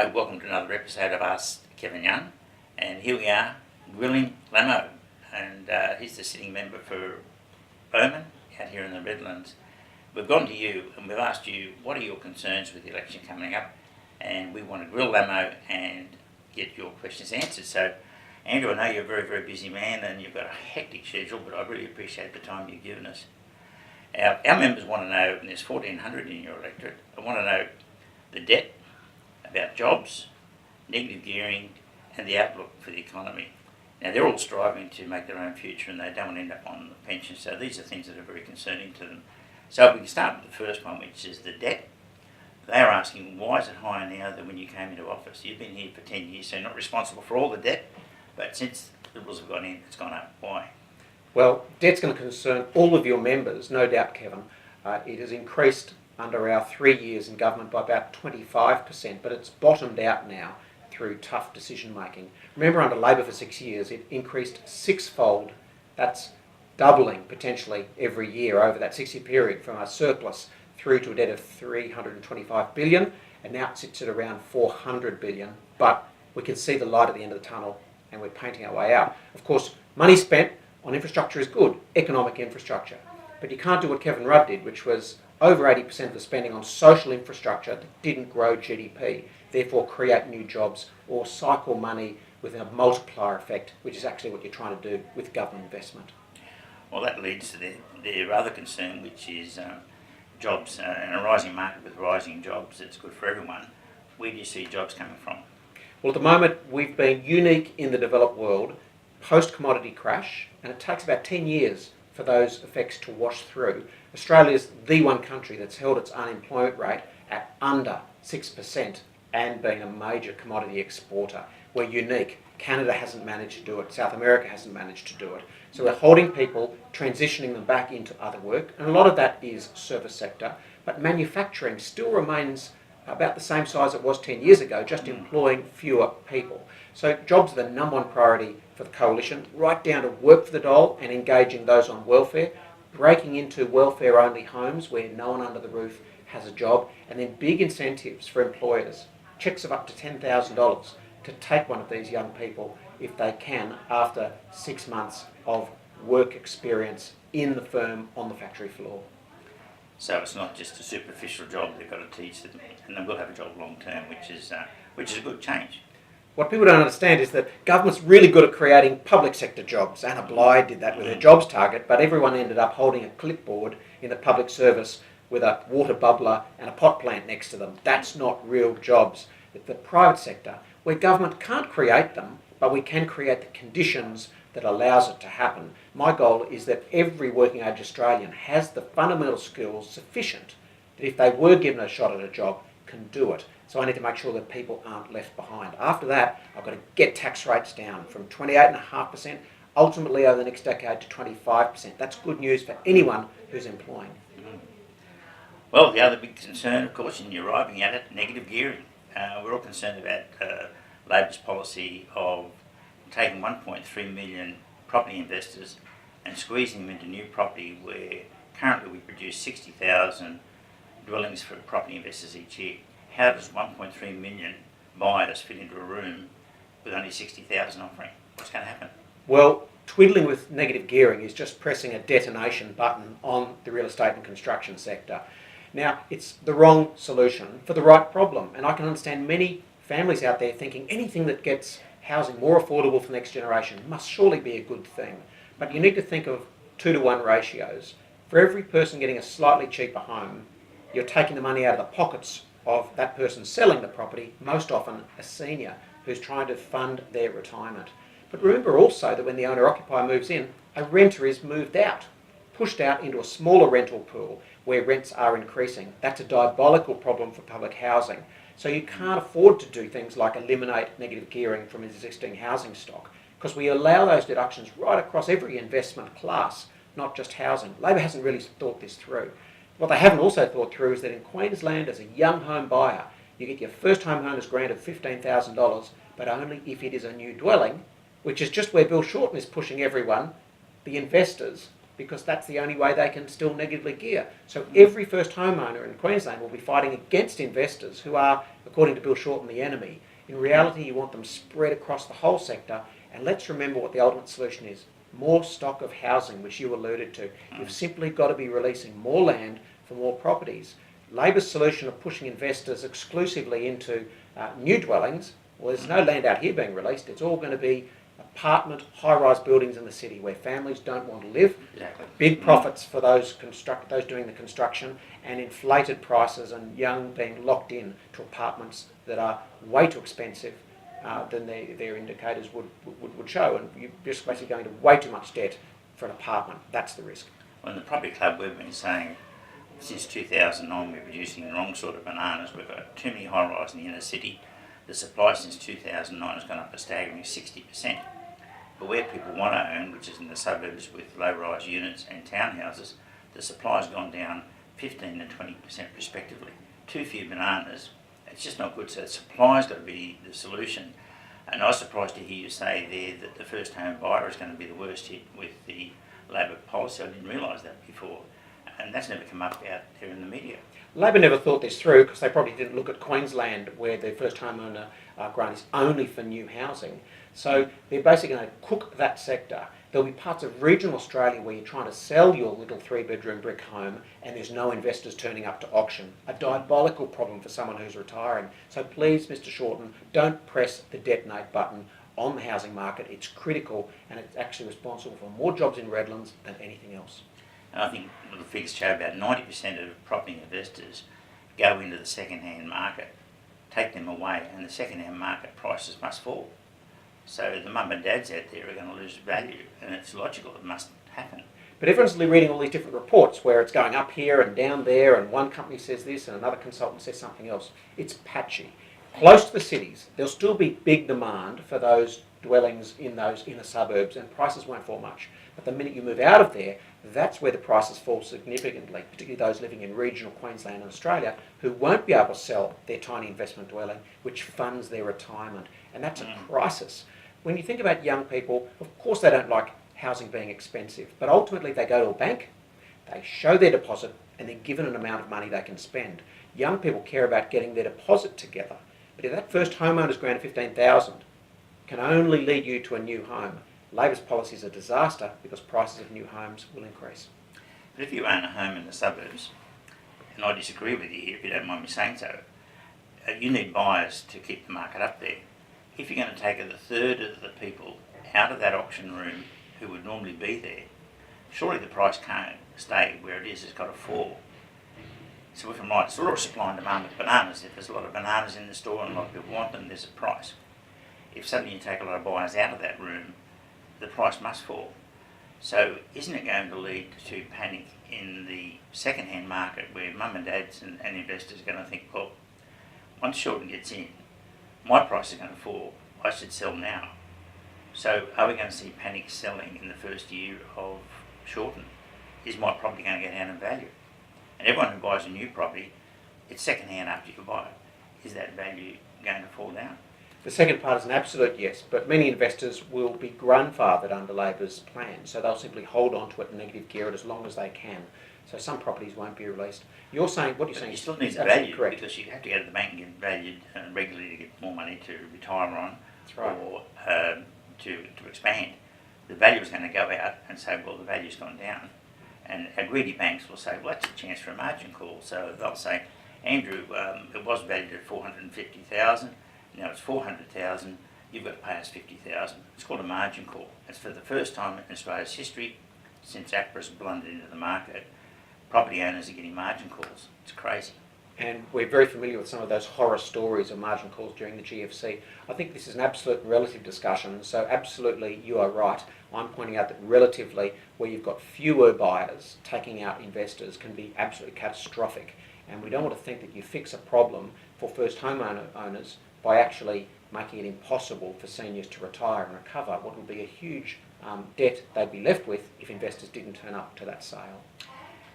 Hi, welcome to another episode of Ask Kevin Young, and here we are grilling Lamo, and he's the sitting member for Bowman out here in the Redlands. We've gone to you and we've asked you what are your concerns with the election coming up, and we want to grill Lamo and get your questions answered. So Andrew, I know you're a very, very busy man and you've got a hectic schedule, but I really appreciate the time you've given us. Our members want to know, and there's 1,400 in your electorate, I want to know the debt, about jobs, negative gearing, and the outlook for the economy. Now, they're all striving to make their own future and they don't want to end up on the pension, so these are things that are very concerning to them. So if we can start with the first one, which is the debt. They're asking, why is it higher now than when you came into office? You've been here for 10 years, so you're not responsible for all the debt, but since the Liberals have gone in, it's gone up. Why? Well, debt's going to concern all of your members, no doubt, Kevin. It has increased under our 3 years in government by about 25%, but it's bottomed out now through tough decision making. Remember, under Labor for 6 years, it increased sixfold. That's doubling potentially every year over that 6-year period, from a surplus through to a debt of $325 billion, and now it sits at around $400 billion. But we can see the light at the end of the tunnel and we're painting our way out. Of course, money spent on infrastructure is good, economic infrastructure. But you can't do what Kevin Rudd did, which was over 80% of the spending on social infrastructure that didn't grow GDP, therefore create new jobs, or cycle money with a multiplier effect, which is actually what you're trying to do with government investment. Well, that leads to their other concern, which is jobs. In a rising market with rising jobs, it's good for everyone. Where do you see jobs coming from? Well, at the moment, we've been unique in the developed world, post-commodity crash, and it takes about 10 years for those effects to wash through. Australia's the one country that's held its unemployment rate at under 6% and been a major commodity exporter. We're unique. Canada hasn't managed to do it. South America hasn't managed to do it. So we're holding people, transitioning them back into other work, and a lot of that is service sector, but manufacturing still remains about the same size it was 10 years ago, just employing fewer people. So jobs are the number one priority for the coalition, right down to work for the dole and engaging those on welfare, breaking into welfare-only homes where no one under the roof has a job, and then big incentives for employers, cheques of up to $10,000 to take one of these young people if they can after 6 months of work experience in the firm on the factory floor. So it's not just a superficial job they've got to teach them, and they will have a job long term, which is a good change. What people don't understand is that government's really good at creating public sector jobs. Anna Bligh did that with her jobs target, but everyone ended up holding a clipboard in the public service with a water bubbler and a pot plant next to them. That's not real jobs. It's the private sector, where government can't create them, but we can create the conditions that allows it to happen. My goal is that every working age Australian has the fundamental skills sufficient that if they were given a shot at a job, can do it. So I need to make sure that people aren't left behind. After that, I've got to get tax rates down from 28.5%, ultimately over the next decade to 25%. That's good news for anyone who's employing. Well, the other big concern, of course, in arriving at it, negative gearing. We're all concerned about Labor's policy of taking 1.3 million property investors and squeezing them into new property, where currently we produce 60,000 dwellings for property investors each year. How does 1.3 million buyers fit into a room with only 60,000 offering? What's going to happen? Well, twiddling with negative gearing is just pressing a detonation button on the real estate and construction sector. Now, it's the wrong solution for the right problem, and I can understand many families out there thinking anything that gets housing more affordable for the next generation must surely be a good thing. But you need to think of 2-to-1 ratios. For every person getting a slightly cheaper home, you're taking the money out of the pockets of that person selling the property, most often a senior who's trying to fund their retirement. But remember also that when the owner-occupier moves in, a renter is moved out, pushed out into a smaller rental pool where rents are increasing. That's a diabolical problem for public housing. So you can't afford to do things like eliminate negative gearing from existing housing stock, because we allow those deductions right across every investment class, not just housing. Labor hasn't really thought this through. What they haven't also thought through is that in Queensland, as a young home buyer, you get your first home owner's grant of $15,000, but only if it is a new dwelling, which is just where Bill Shorten is pushing everyone, the investors, because that's the only way they can still negatively gear. So every first homeowner in Queensland will be fighting against investors who are, according to Bill Shorten, the enemy. In reality, you want them spread across the whole sector, and let's remember what the ultimate solution is. More stock of housing, which you alluded to. You've simply got to be releasing more land for more properties. Labor's solution of pushing investors exclusively into new dwellings, well, there's no land out here being released. It's all going to be apartment, high-rise buildings in the city where families don't want to live. Exactly. Big profits for those doing the construction, and inflated prices, and young being locked in to apartments that are way too expensive than their indicators would show. And you're just basically going to way too much debt for an apartment. That's the risk. Well, in the Property Club, we've been saying since 2009 we're producing the wrong sort of bananas. We've got too many high-rise in the inner city. The supply since 2009 has gone up a staggering 60%. But where people want to own, which is in the suburbs with low-rise units and townhouses, the supply has gone down 15 and 20% respectively. Too few bananas. It's just not good. So the supply's got to be the solution. And I was surprised to hear you say there that the first home buyer is going to be the worst hit with the Labor policy. I didn't realise that before. And that's never come up out there in the media. Labor never thought this through because they probably didn't look at Queensland, where the first homeowner grant is only for new housing. So they're basically going to cook that sector. There'll be parts of regional Australia where you're trying to sell your little 3-bedroom brick home and there's no investors turning up to auction. A diabolical problem for someone who's retiring. So please, Mr. Shorten, don't press the detonate button on the housing market. It's critical, and it's actually responsible for more jobs in Redlands than anything else. And I think the figures show about 90% of property investors go into the second-hand market, take them away, and the second-hand market prices must fall. So the mum and dads out there are going to lose value, and it's logical, it must happen. But everyone's reading all these different reports where it's going up here and down there, and one company says this and another consultant says something else. It's patchy. Close to the cities, there'll still be big demand for those dwellings in those inner suburbs, and prices won't fall much. But the minute you move out of there, that's where the prices fall significantly, particularly those living in regional Queensland and Australia who won't be able to sell their tiny investment dwelling, which funds their retirement. And that's a crisis. When you think about young people, of course they don't like housing being expensive, but ultimately they go to a bank, they show their deposit, and they're given an amount of money they can spend. Young people care about getting their deposit together. But if that first homeowner's grant of $15,000 can only lead you to a new home, Labor's policy is a disaster because prices of new homes will increase. But if you own a home in the suburbs, and I disagree with you here if you don't mind me saying so, you need buyers to keep the market up there. If you're going to take a third of the people out of that auction room who would normally be there, surely the price can't stay where it is, it's got to fall. So if I'm right, it's sort of supply and demand of bananas. If there's a lot of bananas in the store and a lot of people want them, there's a price. If suddenly you take a lot of buyers out of that room, the price must fall. So isn't it going to lead to panic in the second-hand market where mum and dads and investors are going to think, well, once Shorten gets in, my price is going to fall, I should sell now. So are we going to see panic selling in the first year of Shorten? Is my property going to go down in value? And everyone who buys a new property, it's second-hand after you buy it. Is that value going to fall down? The second part is an absolute yes, but many investors will be grandfathered under Labor's plan, so they'll simply hold on to it and negative gear it as long as they can. So some properties won't be released. You're saying, what you're saying you is still need absolutely value correct. because you have to go to the bank and get valued regularly to get more money to retire on. That's right. Or to expand. The value is going to go out and say, well, the value's gone down. And greedy banks will say, well, that's a chance for a margin call. So they'll say, Andrew, it was valued at $450,000. Now it's $400,000. You've got to pay us $50,000. It's called a margin call. It's for the first time in Australia's history since APRA's blundered into the market. Property owners are getting margin calls. It's crazy. And we're very familiar with some of those horror stories of margin calls during the GFC. I think this is an absolute relative discussion, so absolutely you are right. I'm pointing out that relatively, where you've got fewer buyers taking out investors can be absolutely catastrophic. And we don't want to think that you fix a problem for first home owners by actually making it impossible for seniors to retire and recover what will be a huge debt they'd be left with if investors didn't turn up to that sale.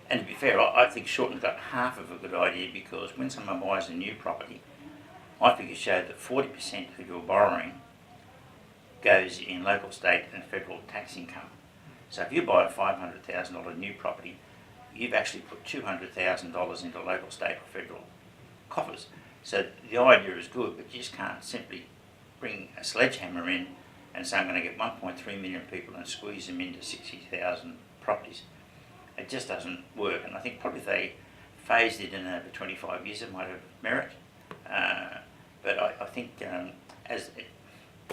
And to be fair, I think Shorten's got half of a good idea because when someone buys a new property, my figures show that 40% of your borrowing goes in local, state and federal tax income. So if you buy a $500,000 new property, you've actually put $200,000 into local, state or federal coffers. So the idea is good, but you just can't simply bring a sledgehammer in and say I'm going to get 1.3 million people and squeeze them into 60,000 properties. It just doesn't work, and I think probably if they phased it in over 25 years it might have merit. But I think as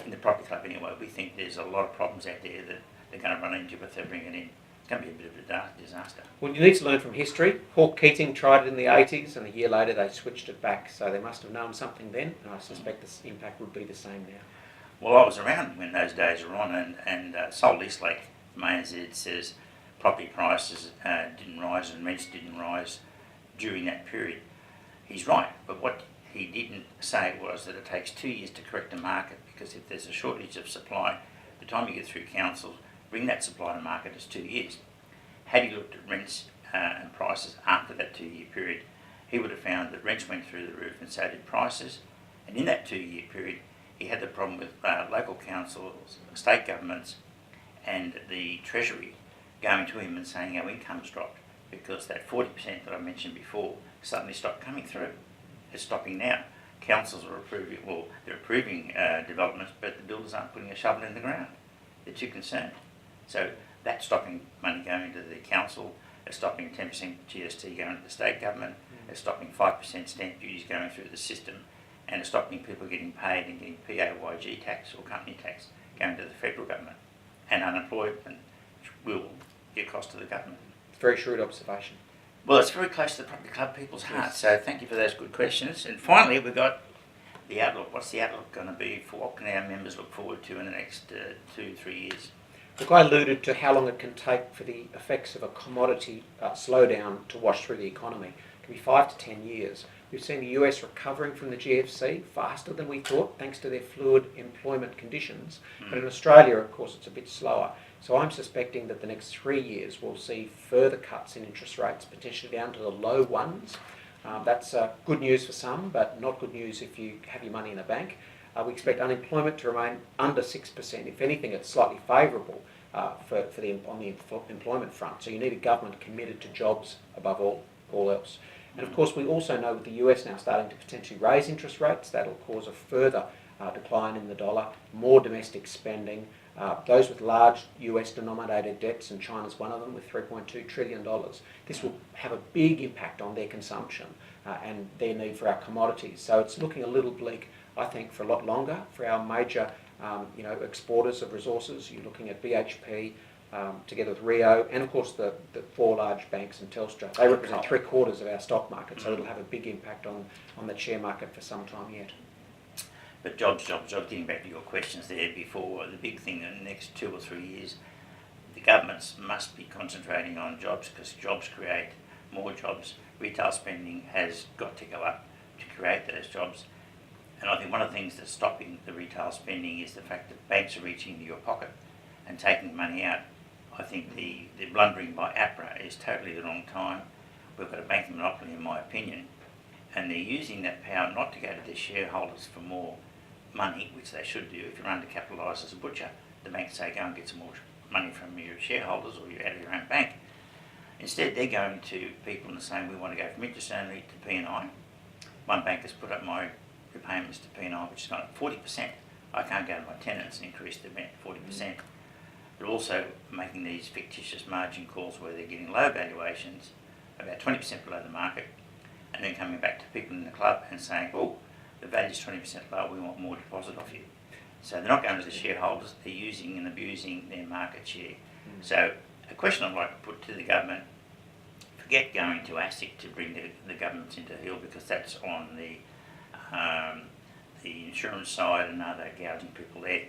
in the property club anyway, we think there's a lot of problems out there that they're going to run into if they bring it in. It's going to be a bit of a disaster. Well, you need to learn from history. Hawke Keating tried it in the 80s, and a year later they switched it back. So they must have known something then, and I suspect the impact would be the same now. Well, I was around when those days were on, and Sol Eastlake from ANZ says property prices didn't rise and rents didn't rise during that period. He's right, but what he didn't say was that it takes 2 years to correct the market, because if there's a shortage of supply, the time you get through council, bring that supply to market is 2 years. Had he looked at rents and prices after that 2 year period, he would have found that rents went through the roof and so did prices. And in that 2 year period, he had the problem with local councils, state governments and the Treasury going to him and saying our income's dropped because that 40% that I mentioned before suddenly stopped coming through. It's stopping now. Councils are approving, well, they're approving developments, but the builders aren't putting a shovel in the ground. They're too concerned. So that's stopping money going to the council, it's stopping 10% GST going to the state government, it's stopping 5% stamp duties going through the system, and it's stopping people getting paid and getting PAYG tax or company tax going to the federal government. And unemployment will be a cost to the government. It's a very shrewd observation. Well, it's very close to the property club people's hearts, so thank you for those good questions. And finally, we've got the outlook. What's the outlook going to be for what can our members look forward to in the next 2-3 years? Look, I alluded to how long it can take for the effects of a commodity slowdown to wash through the economy. It can be 5 to 10 years. We've seen the US recovering from the GFC faster than we thought, thanks to their fluid employment conditions. But in Australia, of course, it's a bit slower. So I'm suspecting that the next 3 years we'll see further cuts in interest rates, potentially down to the low ones. That's good news for some, but not good news if you have your money in a bank. We expect unemployment to remain under 6%. If anything, it's slightly favourable on the employment front. So you need a government committed to jobs above all else. And of course, we also know with the US now starting to potentially raise interest rates, that'll cause a further decline in the dollar, more domestic spending. Those with large US denominated debts, and China's one of them with $3.2 trillion, this will have a big impact on their consumption and their need for our commodities. So it's looking a little bleak, I think, for a lot longer for our major exporters of resources. You're looking at BHP together with Rio, and of course the 4 large banks and Telstra. They represent 3/4 of our stock market, so it'll have a big impact on the share market for some time yet. But jobs, getting back to your questions there before, the big thing in the next 2 or 3 years, the governments must be concentrating on jobs, because jobs create more jobs. Retail spending has got to go up to create those jobs. And I think one of the things that's stopping the retail spending is the fact that banks are reaching into your pocket and taking money out. I think the blundering by APRA is totally the wrong time. We've got a banking monopoly, in my opinion, and they're using that power not to go to their shareholders for more money, which they should do. If you're undercapitalised as a butcher, the banks say go and get some more money from your shareholders or you're out of your own bank. Instead, they're going to people and saying we want to go from interest only to P&I. One bank has put up my repayments to P&I, which has gone up 40%. I can't go to my tenants and increase the rent 40%. They're also making these fictitious margin calls where they're getting low valuations, about 20% below the market, and then coming back to people in the club and saying, oh, the value's 20% low, we want more deposit off you. So they're not going to the shareholders, they're using and abusing their market share. So a question I'd like to put to the government, forget going to ASIC to bring the governments into heel, because that's on the insurance side and other gouging people there.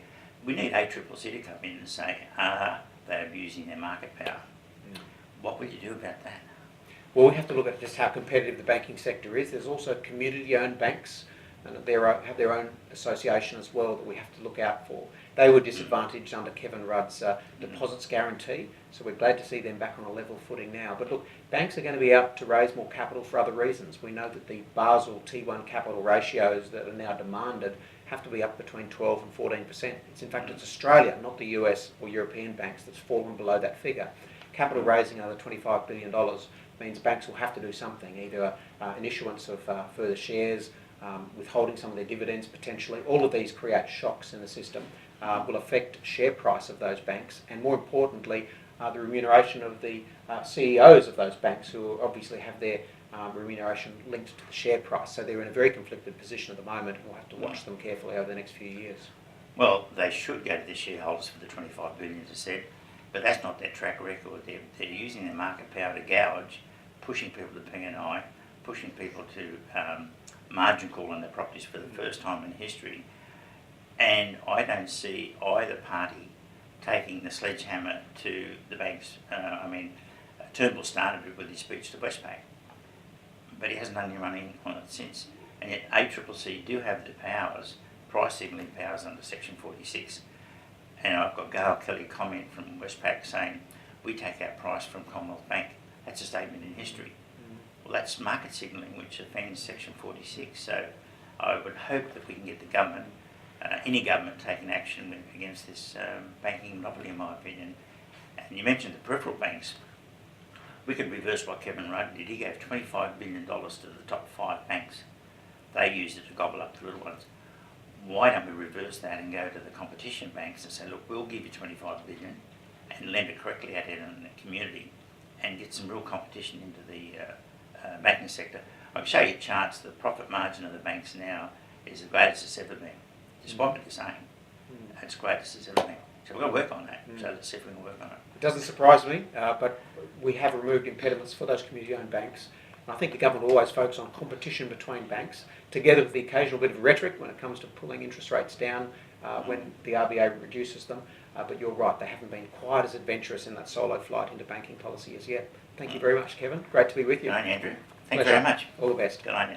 We need ACCC to come in and say, are they abusing their market power? What will you do about that? Well, we have to look at just how competitive the banking sector is. There's also community-owned banks and have their own association as well that we have to look out for. They were disadvantaged under Kevin Rudd's deposits guarantee, so we're glad to see them back on a level footing now. But look, banks are going to be out to raise more capital for other reasons. We know that the Basel T1 capital ratios that are now demanded have to be up between 12 and 14%. It's Australia, not the US or European banks, that's fallen below that figure. Capital raising another $25 billion means banks will have to do something, either an issuance of further shares, withholding some of their dividends potentially. All of these create shocks in the system, will affect share price of those banks, and more importantly, the remuneration of the CEOs of those banks, who obviously have their remuneration linked to the share price. So they're in a very conflicted position at the moment, and we'll have to watch them carefully over the next few years. Well, they should go to the shareholders for the $25 billion, as I said, but that's not their track record. They're using their market power to gouge, pushing people to P&I, pushing people to margin call on their properties for the first time in history. And I don't see either party taking the sledgehammer to the banks. Turnbull started it with his speech to Westpac, but he hasn't done any money on it since. And yet ACCC do have the powers, price signalling powers under Section 46. And I've got Gail Kelly comment from Westpac saying, we take our price from Commonwealth Bank. That's a statement in history. Well, that's market signalling, which offends Section 46. So I would hope that we can get the government, any government, taking action against this banking monopoly, in my opinion. And you mentioned the peripheral banks. We could reverse what Kevin Rudd did. He gave $25 billion to the top 5 banks. They used it to gobble up the little ones. Why don't we reverse that and go to the competition banks and say, look, we'll give you $25 billion and lend it correctly out there in the community and get some real competition into the banking sector. I can show you charts. The profit margin of the banks now is the greatest it's ever been. Despite what you're saying, it's the greatest it's ever been. So we've got to work on that. So let's see if we can work on it. It doesn't surprise me, but we have removed impediments for those community-owned banks. And I think the government will always focus on competition between banks, together with the occasional bit of rhetoric when it comes to pulling interest rates down when the RBA reduces them. But you're right, they haven't been quite as adventurous in that solo flight into banking policy as yet. Thank you very much, Kevin. Great to be with you. Good on you, Andrew. Thank you very much. All the best. Good on you.